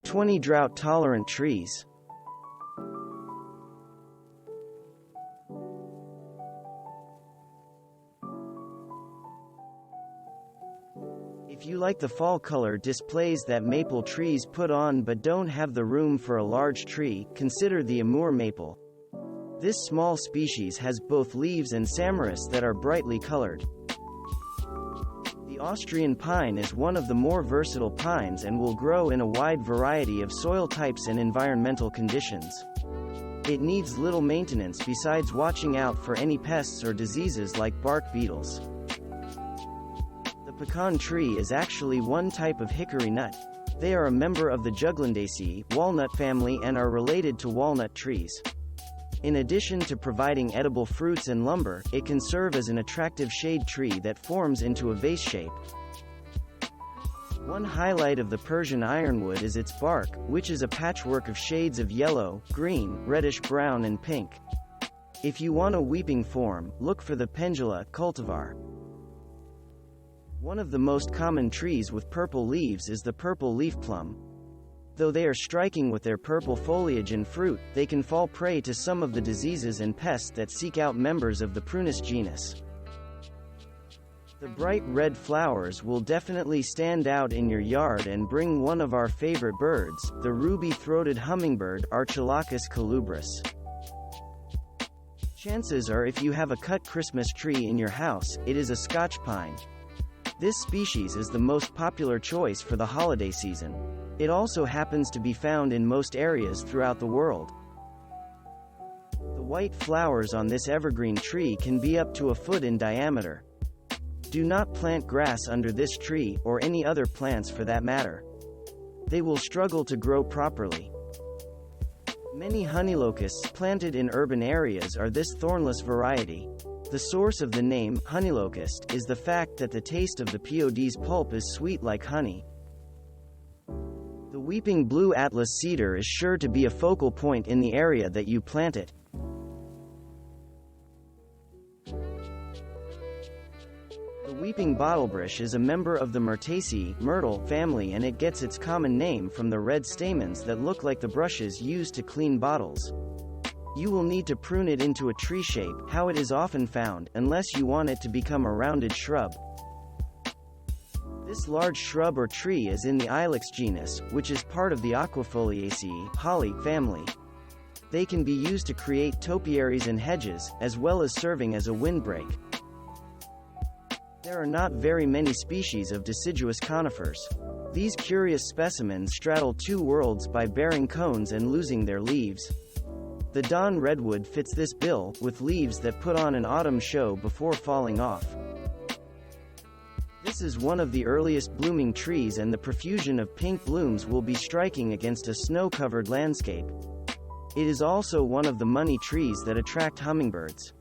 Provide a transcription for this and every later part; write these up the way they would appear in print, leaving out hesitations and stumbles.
20 drought-tolerant trees. If you like the fall color displays that maple trees put on but don't have the room for a large tree, consider the Amur Maple. This small species has both leaves and samaras that are brightly colored. The Austrian pine is one of the more versatile pines and will grow in a wide variety of soil types and environmental conditions. It needs little maintenance besides watching out for any pests or diseases like bark beetles. The pecan tree is actually one type of hickory nut. They are a member of the Juglandaceae walnut family and are related to walnut trees. In addition to providing edible fruits and lumber, it can serve as an attractive shade tree that forms into a vase shape. One highlight of the Persian ironwood is its bark, which is a patchwork of shades of yellow, green, reddish-brown and pink. If you want a weeping form, look for the Pendula cultivar. One of the most common trees with purple leaves is the purple leaf plum. Though they are striking with their purple foliage and fruit, they can fall prey to some of the diseases and pests that seek out members of the Prunus genus. The bright red flowers will definitely stand out in your yard and bring one of our favorite birds, the ruby-throated hummingbird Archilocus colubris. Chances are if you have a cut Christmas tree in your house, it is a Scotch pine. This species is the most popular choice for the holiday season. It also happens to be found in most areas throughout the world. The white flowers on this evergreen tree can be up to a foot in diameter. Do not plant grass under this tree, or any other plants for that matter. They will struggle to grow properly. Many honeylocusts planted in urban areas are this thornless variety. The source of the name, honeylocust, is the fact that the taste of the pod's pulp is sweet like honey. The weeping blue Atlas cedar is sure to be a focal point in the area that you plant it. The weeping bottlebrush is a member of the Myrtaceae myrtle family, and it gets its common name from the red stamens that look like the brushes used to clean bottles. You will need to prune it into a tree shape, how it is often found, unless you want it to become a rounded shrub. This large shrub or tree is in the Ilex genus, which is part of the Aquifoliaceae holly family. They can be used to create topiaries and hedges, as well as serving as a windbreak. There are not very many species of deciduous conifers. These curious specimens straddle two worlds by bearing cones and losing their leaves. The Dawn redwood fits this bill, with leaves that put on an autumn show before falling off. This is one of the earliest blooming trees, and the profusion of pink blooms will be striking against a snow-covered landscape. It is also one of the money trees that attract hummingbirds.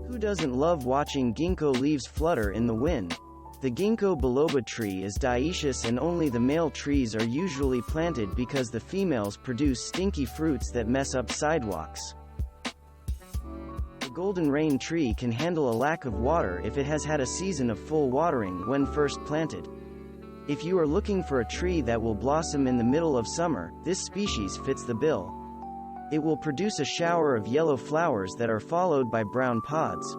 Who doesn't love watching ginkgo leaves flutter in the wind? The Ginkgo biloba tree is dioecious, and only the male trees are usually planted because the females produce stinky fruits that mess up sidewalks. The Goldenrain tree can handle a lack of water if it has had a season of full watering when first planted. If you are looking for a tree that will blossom in the middle of summer, this species fits the bill. It will produce a shower of yellow flowers that are followed by brown pods.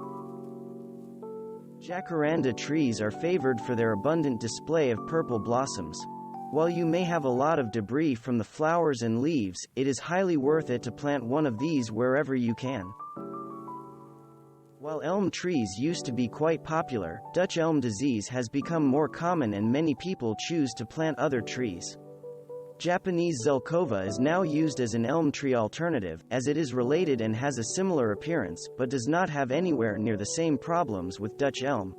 Jacaranda trees are favored for their abundant display of purple blossoms. While you may have a lot of debris from the flowers and leaves, it is highly worth it to plant one of these wherever you can. While elm trees used to be quite popular, Dutch elm disease has become more common, and many people choose to plant other trees. Japanese Zelkova is now used as an elm tree alternative, as it is related and has a similar appearance, but does not have anywhere near the same problems with Dutch elm.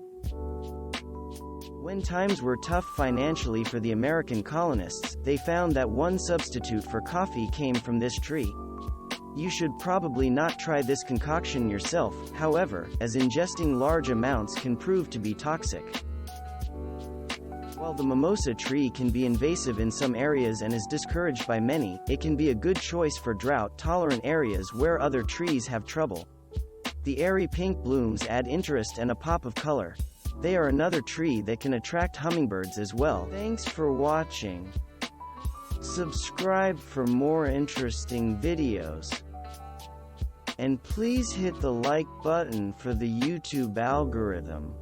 When times were tough financially for the American colonists, they found that one substitute for coffee came from this tree. You should probably not try this concoction yourself, however, as ingesting large amounts can prove to be toxic. While the mimosa tree can be invasive in some areas and is discouraged by many, it can be a good choice for drought-tolerant areas where other trees have trouble. The airy pink blooms add interest and a pop of color. They are another tree that can attract hummingbirds as well. Thanks for watching. Subscribe for more interesting videos. And please hit the like button for the YouTube algorithm.